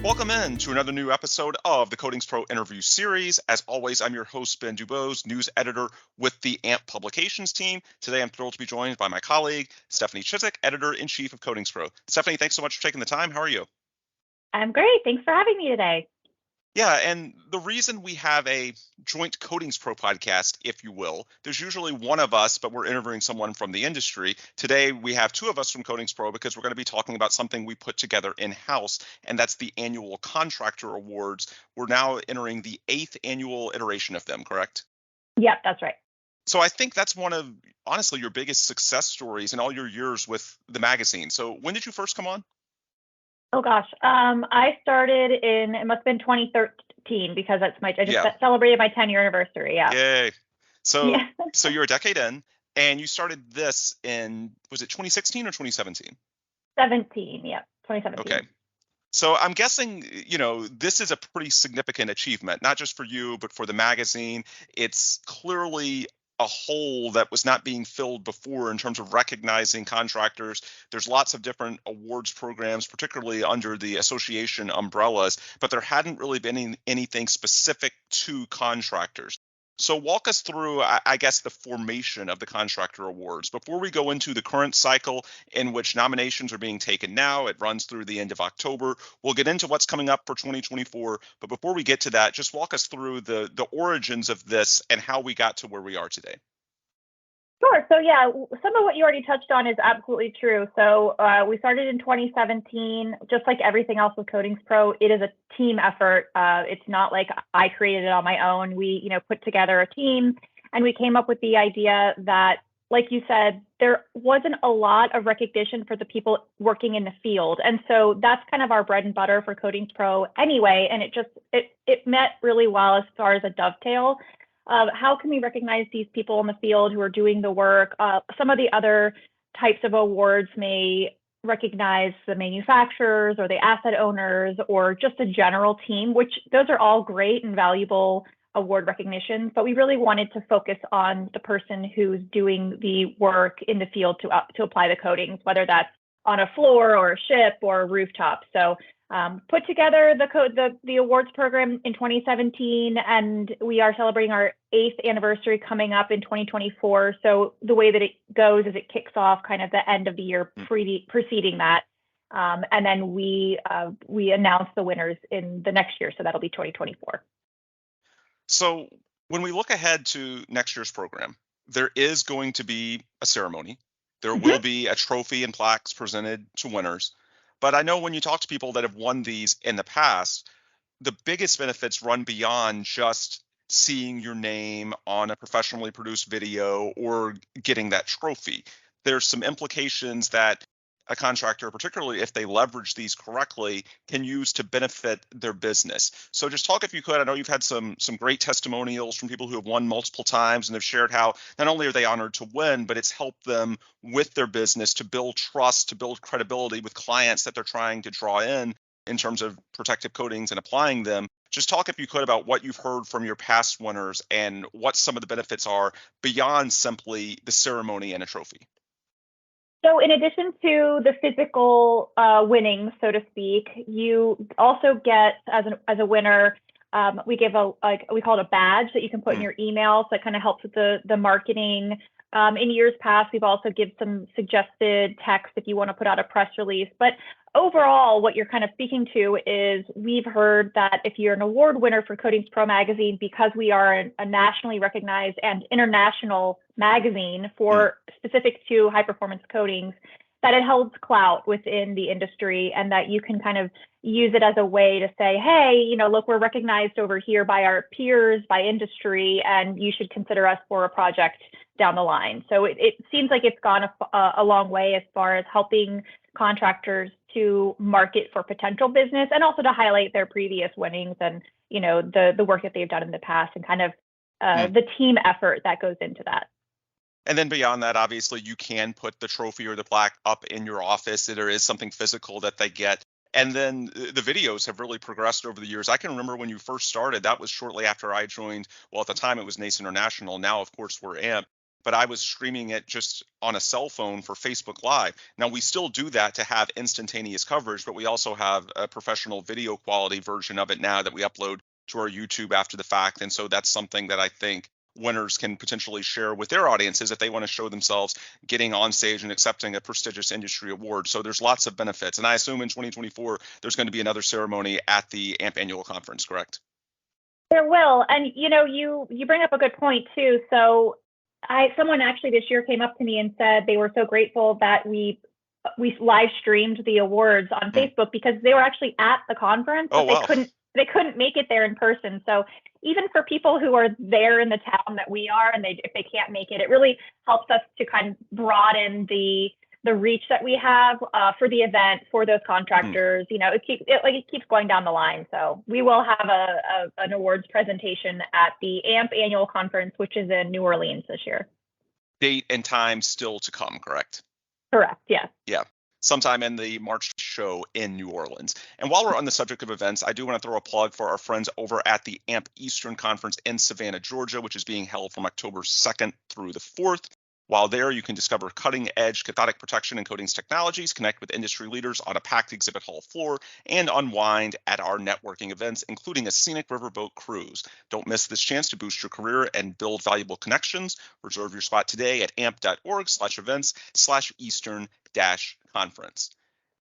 Welcome in to another new episode of the Codings Pro interview series. As always, I'm your host, Ben Dubose, news editor with the AMP Publications team. Today, I'm thrilled to be joined by my colleague, Stephanie Chiswick, editor-in-chief of Codings Pro. Stephanie, thanks so much for taking the time. How are you? I'm great. Thanks for having me today. Yeah, and the reason we have a joint Codings Pro podcast, if you will, there's usually one of us, but we're interviewing someone from the industry. Today, we have two of us from Codings Pro because we're going to be talking about something we put together in-house, and that's the annual Contractor Awards. We're now entering the 8th annual iteration of them, correct? Yep, that's right. So I think that's one of, honestly, your biggest success stories in all your years with the magazine. So when did you first come on? Oh gosh, I started it must have been 2013 because I just celebrated my 10-year anniversary. Yeah. Yay. So, yeah. so you're a decade in, and you started this in, was it 2016 or 2017? 17, yeah, 2017. Okay. So I'm guessing, this is a pretty significant achievement, not just for you, but for the magazine. It's clearly a hole that was not being filled before in terms of recognizing contractors. There's lots of different awards programs, particularly under the association umbrellas, but there hadn't really been anything specific to contractors. So walk us through, I guess, the formation of the Contractor Awards. Before we go into the current cycle in which nominations are being taken now, it runs through the end of October. We'll get into what's coming up for 2024. But before we get to that, just walk us through the origins of this and how we got to where we are today. Sure. So yeah, some of what you already touched on is absolutely true. So we started in 2017, just like everything else with Codings Pro, it is a team effort. It's not like I created it on my own. We, put together a team and we came up with the idea that, like you said, there wasn't a lot of recognition for the people working in the field. And so that's kind of our bread and butter for Codings Pro anyway. And it met really well as far as a dovetail. How can we recognize these people in the field who are doing the work? Some of the other types of awards may recognize the manufacturers or the asset owners or just a general team, which those are all great and valuable award recognitions. But we really wanted to focus on the person who's doing the work in the field to apply the coatings, whether that's on a floor or a ship or a rooftop. So put together the awards program in 2017, and we are celebrating our 8th anniversary coming up in 2024. So the way that it goes is it kicks off kind of the end of the year preceding that, and then we announce the winners in the next year. So that'll be 2024. So when we look ahead to next year's program, there is going to be a ceremony. There will be a trophy and plaques presented to winners. But I know when you talk to people that have won these in the past, the biggest benefits run beyond just seeing your name on a professionally produced video or getting that trophy. There's some implications that a contractor, particularly if they leverage these correctly, can use to benefit their business. So just talk, if you could. I know you've had some great testimonials from people who have won multiple times and have shared how not only are they honored to win, but it's helped them with their business to build trust, to build credibility with clients that they're trying to draw in terms of protective coatings and applying them. Just talk, if you could, about what you've heard from your past winners and what some of the benefits are beyond simply the ceremony and a trophy. So in addition to the physical winnings, so to speak, you also get as a winner, we give we call it a badge that you can put in your email. So it kind of helps with the marketing. In years past, we've also given some suggested text if you want to put out a press release. But overall, what you're kind of speaking to is we've heard that if you're an award winner for Codings Pro magazine, because we are a nationally recognized and international magazine for specific to high performance coatings, that it holds clout within the industry and that you can kind of use it as a way to say, hey, look, we're recognized over here by our peers, by industry, and you should consider us for a project down the line. So it seems like it's gone a long way as far as helping contractors to market for potential business and also to highlight their previous winnings and, the work that they've done in the past and kind of the team effort that goes into that. And then beyond that, obviously, you can put the trophy or the plaque up in your office. There is something physical that they get. And then the videos have really progressed over the years. I can remember when you first started, that was shortly after I joined. Well, at the time, it was NACE International. Now, of course, we're AMP. but I was streaming it just on a cell phone for Facebook Live. Now, we still do that to have instantaneous coverage, but we also have a professional video quality version of it now that we upload to our YouTube after the fact. And so that's something that I think winners can potentially share with their audiences if they want to show themselves getting on stage and accepting a prestigious industry award. So there's lots of benefits. And I assume in 2024, there's going to be another ceremony at the AMP annual conference, correct? There will. And, you bring up a good point, too. So someone actually this year came up to me and said they were so grateful that we live streamed the awards on Facebook because they were actually at the conference, but they couldn't make it there in person. So even for people who are there in the town that we are, and if they can't make it, it really helps us to kind of broaden the reach that we have for the event, for those contractors. It keeps going down the line. So we will have an awards presentation at the AMP annual conference, which is in New Orleans this year. Date and time still to come, correct? Correct, yes. Yeah, sometime in the March show in New Orleans. And while we're on the subject of events, I do want to throw a plug for our friends over at the AMP Eastern Conference in Savannah, Georgia, which is being held from October 2nd through the 4th. While there, you can discover cutting-edge cathodic protection and coatings technologies, connect with industry leaders on a packed exhibit hall floor, and unwind at our networking events, including a scenic riverboat cruise. Don't miss this chance to boost your career and build valuable connections. Reserve your spot today at amp.org/events/Eastern-conference.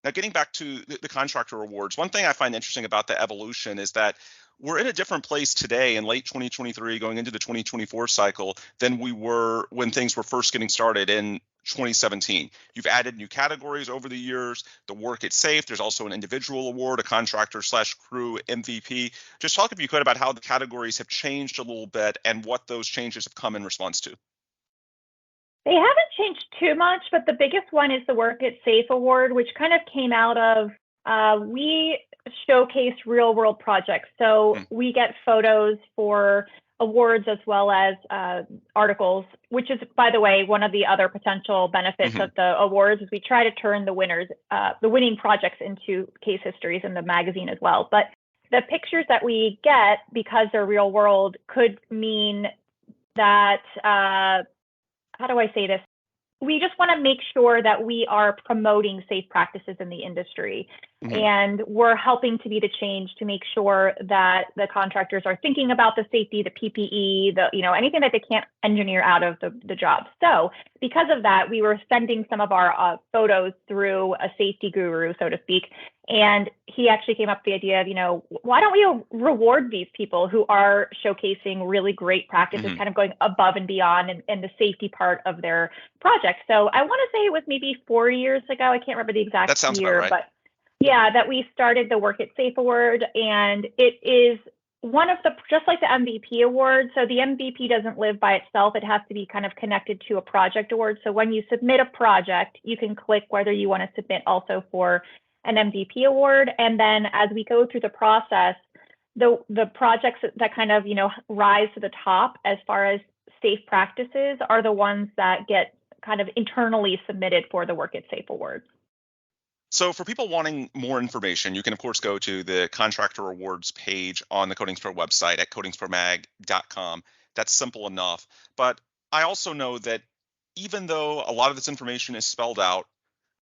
Now, getting back to the contractor awards, one thing I find interesting about the evolution is that we're in a different place today in late 2023 going into the 2024 cycle than we were when things were first getting started in 2017. You've added new categories over the years. The work it's safe. There's also an individual award, a contractor/crew MVP. Just talk, if you could, about how the categories have changed a little bit and what those changes have come in response to. They haven't changed too much, but the biggest one is the Work It Safe Award, which kind of came out of we showcase real world projects. So we get photos for awards as well as articles, which is, by the way, one of the other potential benefits of the awards is we try to turn the winning projects into case histories in the magazine as well. But the pictures that we get, because they're real world, could mean that, how do I say this? We just want to make sure that we are promoting safe practices in the industry. And we're helping to be the change to make sure that the contractors are thinking about the safety, the PPE, anything that they can't engineer out of the job. So because of that, we were sending some of our photos through a safety guru, so to speak. And he actually came up with the idea of, why don't we reward these people who are showcasing really great practices, kind of going above and beyond in the safety part of their project. So I want to say it was maybe 4 years ago. I can't remember the exact that sounds year, about right. But yeah, that we started the Work It Safe Award, and it is one of just like the MVP award. So the MVP doesn't live by itself. It has to be kind of connected to a project award. So when you submit a project, you can click whether you want to submit also for an MVP award. And then as we go through the process, the projects that kind of, rise to the top as far as safe practices are the ones that get kind of internally submitted for the Work It Safe Awards. So for people wanting more information, you can, of course, go to the Contractor Awards page on the Coatings Pro website at coatingspromag.com. That's simple enough. But I also know that even though a lot of this information is spelled out,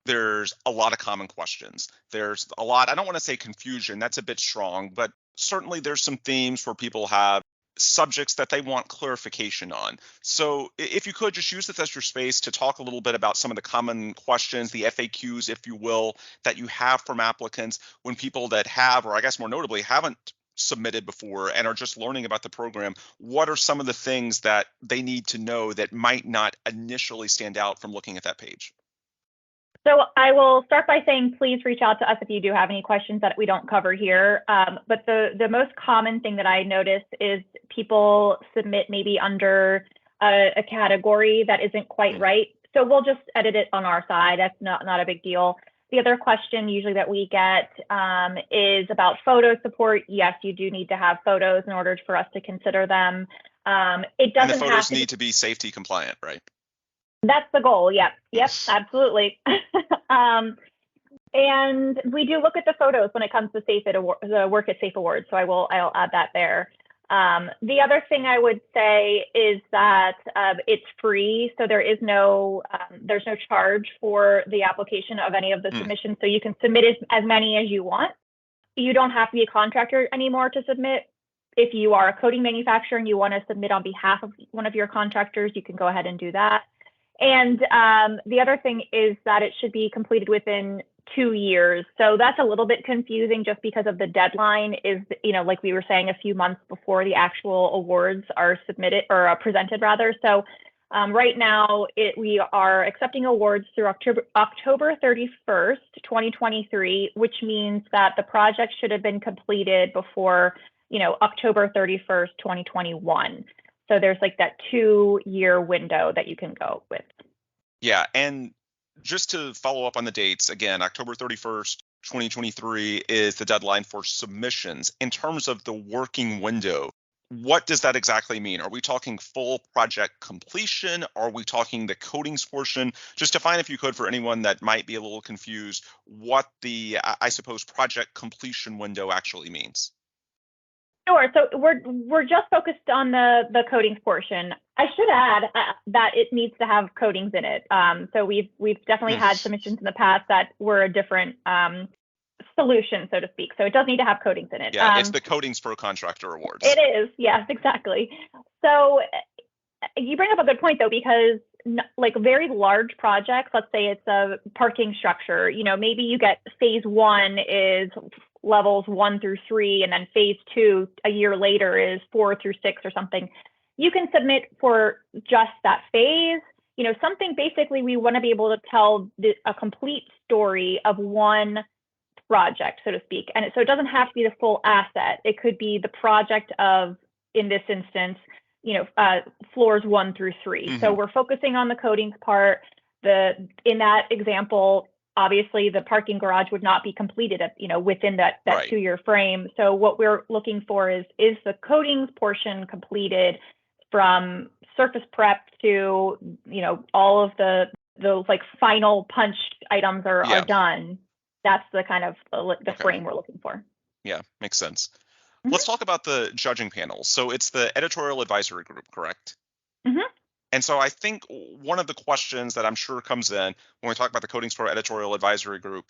there's a lot of common questions. There's a lot, I don't want to say confusion, that's a bit strong, but certainly there's some themes where people have subjects that they want clarification on. So if you could just use this as your space to talk a little bit about some of the common questions, the FAQs, if you will, that you have from applicants when people that have, or I guess more notably, haven't submitted before and are just learning about the program, what are some of the things that they need to know that might not initially stand out from looking at that page? So I will start by saying, please reach out to us if you do have any questions that we don't cover here. But the most common thing that I notice is people submit maybe under a category that isn't quite right. So we'll just edit it on our side. That's not a big deal. The other question usually that we get is about photo support. Yes, you do need to have photos in order for us to consider them. It doesn't and the photos need to be safety compliant, right? That's the goal. Yep, absolutely. And we do look at the photos when it comes to the Work It Safe Awards. So I'll add that there. The other thing I would say is that it's free, so there's no charge for the application of any of the submissions. So you can submit as many as you want. You don't have to be a contractor anymore to submit. If you are a coating manufacturer and you want to submit on behalf of one of your contractors, you can go ahead and do that. And the other thing is that it should be completed within 2 years. So that's a little bit confusing just because of the deadline is, like we were saying, a few months before the actual awards are submitted or presented rather. So right now we are accepting awards through October 31st, 2023, which means that the project should have been completed before, October 31st, 2021. So there's like that 2-year window that you can go with. Yeah. And just to follow up on the dates, again, October 31st, 2023 is the deadline for submissions. In terms of the working window, what does that exactly mean? Are we talking full project completion? Are we talking the coatings portion? Just define, if you could, for anyone that might be a little confused, what the, I suppose, project completion window actually means. Sure. So we're just focused on the coatings portion. I should add that it needs to have coatings in it. So we've definitely had submissions in the past that were a different solution, so to speak. So it does need to have coatings in it. Yeah, it's the Coatings Pro Contractor Awards. It is. Yes, exactly. So you bring up a good point, though, because like very large projects, let's say it's a parking structure, maybe you get phase 1 is levels 1 through 3, and then phase 2 a year later is 4 through 6 or something. You can submit for just that phase. Something basically we want to be able to tell a complete story of one project, so to speak. And so it doesn't have to be the full asset. It could be the project of, in this instance, floors 1 through 3. So we're focusing on the coatings part. In that example, obviously the parking garage would not be completed within that right. 2-year frame. So what we're looking for is the coatings portion completed from surface prep to, all of those like final punch items are done. That's the kind of the frame we're looking for. Yeah, makes sense. Let's talk about the judging panel. So it's the editorial advisory group, correct? And so I think one of the questions that I'm sure comes in when we talk about the Coatings Pro editorial advisory group,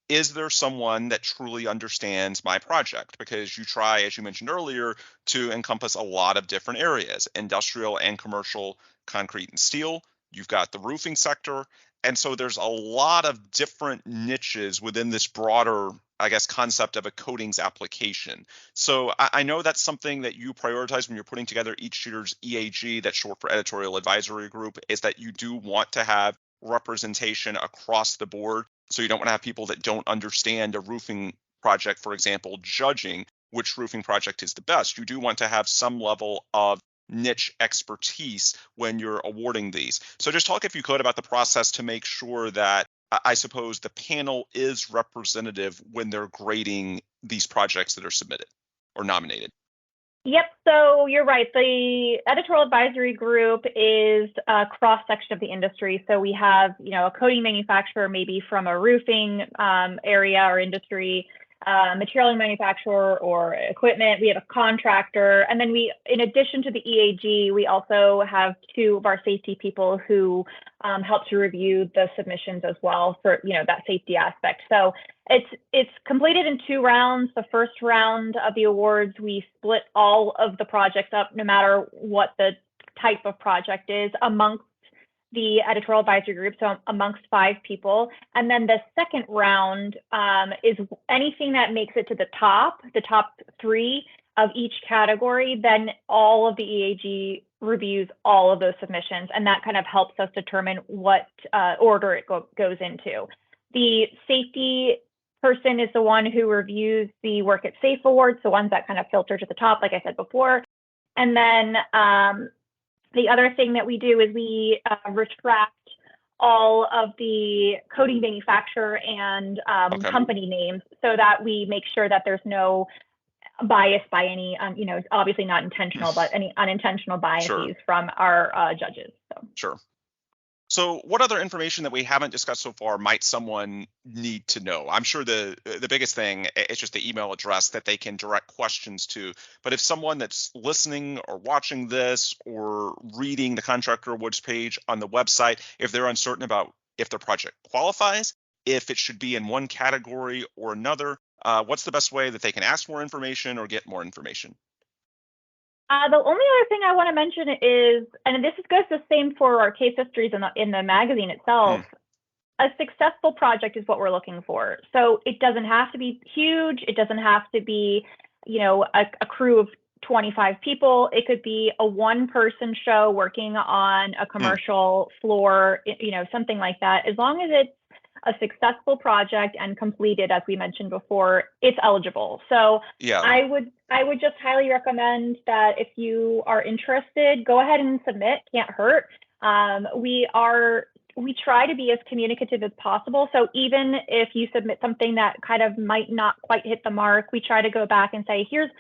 is there someone that truly understands my project? Because you try, as you mentioned earlier, to encompass a lot of different areas, industrial and commercial, concrete and steel. You've got the roofing sector. And so there's a lot of different niches within this broader, I guess, concept of a coatings application. So I know that's something that you prioritize when you're putting together each year's EAG, that's short for editorial advisory group, is that you do want to have representation across the board. So you don't want to have people that don't understand a roofing project, for example, judging which roofing project is the best. You do want to have some level of niche expertise when you're awarding these. So just talk, if you could, about the process to make sure that, I suppose, the panel is representative when they're grading these projects that are submitted or nominated. Yep. So you're right. The editorial advisory group is a cross section of the industry. So we have, a coating manufacturer, maybe from a roofing area or industry, material manufacturer or equipment. We have a contractor. And then in addition to the EAG, we also have 2 of our safety people who help to review the submissions as well for, that safety aspect. So it's completed in 2 rounds. The first round of the awards, we split all of the projects up, no matter what the type of project is, amongst the editorial advisory group, so amongst 5 people. And then the second round is anything that makes it to the top 3 of each category, then all of the EAG reviews all of those submissions, and that kind of helps us determine what order it goes into. The safety person is the one who reviews the Work It Safe awards, the ones that kind of filter to the top, like I said before. And then the other thing that we do is we retract all of the coating manufacturer and company names so that we make sure that there's no bias by any, obviously not intentional, but any unintentional biases from our judges. So. Sure. So, what other information that we haven't discussed so far might someone need to know? I'm sure the biggest thing is just the email address that they can direct questions to. But if someone that's listening or watching this or reading the Contractor Awards page on the website, if they're uncertain about if their project qualifies, if it should be in one category or another, what's the best way that they can ask more information or get more information? The only other thing I want to mention is, and this goes the same for our case histories in the magazine itself, Hmm. a successful project is what we're looking for. So it doesn't have to be huge. It doesn't have to be, a crew of 25 people. It could be a one-person show working on a Hmm. commercial floor, something like that. As long as it's a successful project and completed, as we mentioned before, it's eligible. So Yeah. I would just highly recommend that if you are interested, go ahead and submit. Can't hurt. We try to be as communicative as possible. So even if you submit something that kind of might not quite hit the mark, we try to go back and say, here's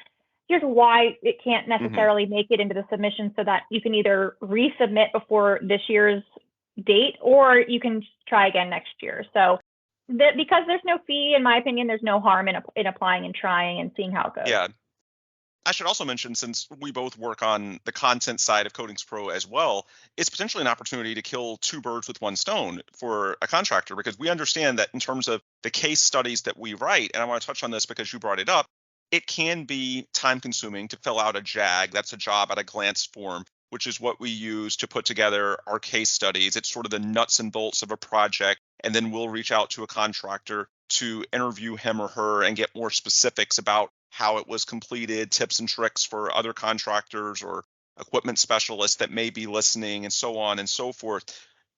why it can't Hmm. necessarily make it into the submission, so that you can either resubmit before this year's date or you can try again next year. So because there's no fee, in my opinion, there's no harm in applying and trying and seeing how it goes. Yeah. I should also mention, since we both work on the content side of Coatings Pro as well, it's potentially an opportunity to kill two birds with one stone for a contractor, because we understand that in terms of the case studies that we write, and I want to touch on this because you brought it up, it can be time consuming to fill out a JAG. That's a job at a glance form, which is what we use to put together our case studies. It's sort of the nuts and bolts of a project. And then we'll reach out to a contractor to interview him or her and get more specifics about how it was completed, tips and tricks for other contractors or equipment specialists that may be listening, and so on and so forth.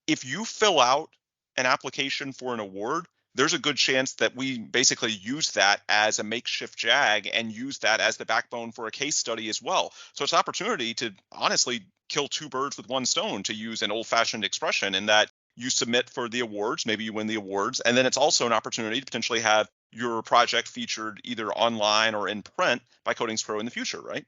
If you fill out an application for an award, there's a good chance that we basically use that as a makeshift JAG and use that as the backbone for a case study as well. So it's an opportunity to honestly kill two birds with one stone, to use an old-fashioned expression, in that you submit for the awards, maybe you win the awards, and then it's also an opportunity to potentially have your project featured either online or in print by Coatings Pro in the future, right?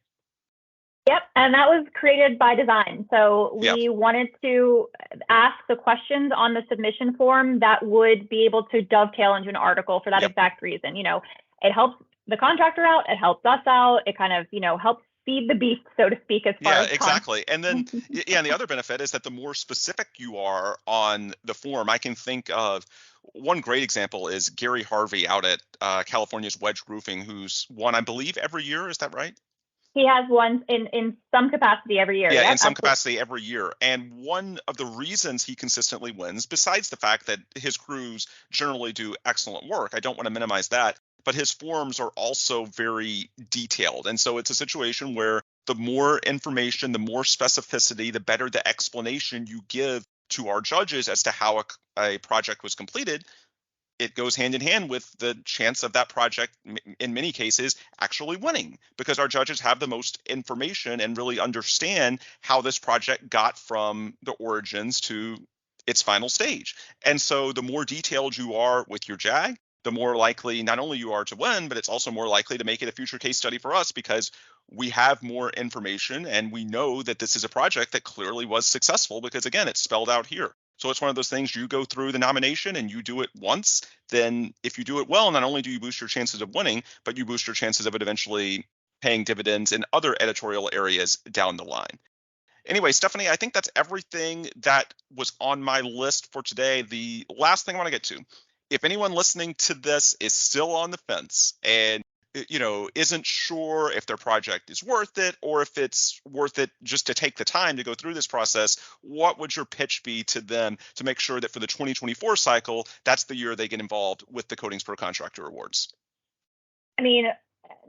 Yep, and that was created by design. So Yep. we wanted to ask the questions on the submission form that would be able to dovetail into an article for that Yep. exact reason. It helps the contractor out, it helps us out, it kind of, helps feed the beast, so to speak, as far Yeah, as con. exactly. And then, yeah, and the other benefit is that the more specific you are on the form, I can think of one great example is Gary Harvey out at California's Wedge Roofing, who's won, I believe, every year. Is that right? He has one in some capacity every year. Yeah, in Yep, some absolutely. capacity every year. And one of the reasons he consistently wins, besides the fact that his crews generally do excellent work, I don't want to minimize that, but his forms are also very detailed. And so it's a situation where the more information, the more specificity, the better the explanation you give to our judges as to how a project was completed. It goes hand in hand with the chance of that project, in many cases, actually winning, because our judges have the most information and really understand how this project got from the origins to its final stage. And so the more detailed you are with your JAG, the more likely not only you are to win, but it's also more likely to make it a future case study for us, because we have more information and we know that this is a project that clearly was successful, because again, it's spelled out here. So it's one of those things, you go through the nomination and you do it once, then if you do it well, not only do you boost your chances of winning, but you boost your chances of it eventually paying dividends in other editorial areas down the line. Anyway, Stephanie, I think that's everything that was on my list for today. The last thing I want to get to, if anyone listening to this is still on the fence and isn't sure if their project is worth it, or if it's worth it just to take the time to go through this process, what would your pitch be to them to make sure that for the 2024 cycle, that's the year they get involved with the Coatings Pro Contractor Awards? I mean,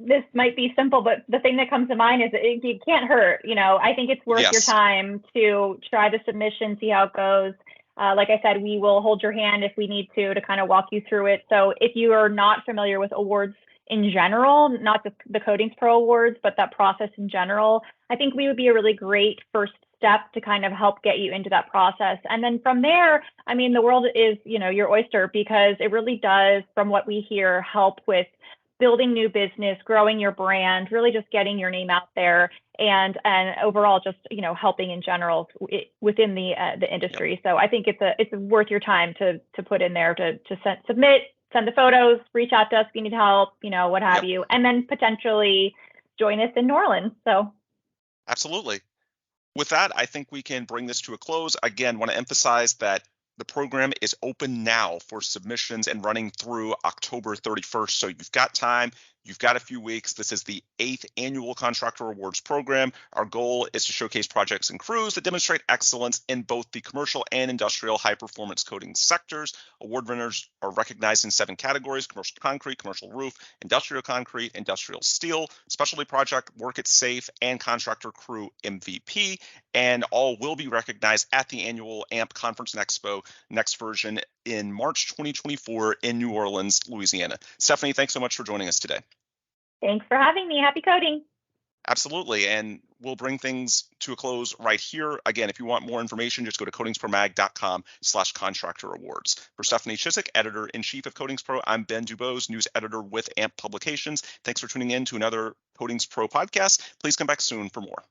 this might be simple, but the thing that comes to mind is it can't hurt. I think it's worth your Yes. time to try the submission, see how it goes. Like I said, we will hold your hand if we need to kind of walk you through it. So if you are not familiar with awards in general, not just the Coatings Pro Awards, but that process in general, I think we would be a really great first step to kind of help get you into that process. And then from there, I mean, the world is, your oyster, because it really does, from what we hear, help with building new business, growing your brand, really just getting your name out there, and overall just helping in general within the industry. Yep. So I think it's worth your time to put in there to submit, send the photos, reach out to us if you need help, what have Yep. you, and then potentially join us in New Orleans. So Absolutely. With that, I think we can bring this to a close. Again, want to emphasize that the program is open now for submissions and running through October 31st. So you've got time. You've got a few weeks. This is the 8th annual Contractor Awards program. Our goal is to showcase projects and crews that demonstrate excellence in both the commercial and industrial high-performance coating sectors. Award winners are recognized in 7 categories: commercial concrete, commercial roof, industrial concrete, industrial steel, specialty project, work it safe, and contractor crew MVP. And all will be recognized at the annual AMP Conference and Expo next version in March 2024 in New Orleans, Louisiana. Stephanie, thanks so much for joining us today. thanks for having me. Happy coding. Absolutely. And we'll bring things to a close right here. Again, if you want more information, just go to coatingspromag.com/contractor awards. For Stephanie Chiswick, editor-in-chief of Coatings Pro, I'm Ben Dubose, news editor with AMP Publications. Thanks for tuning in to another Coatings Pro podcast. Please come back soon for more.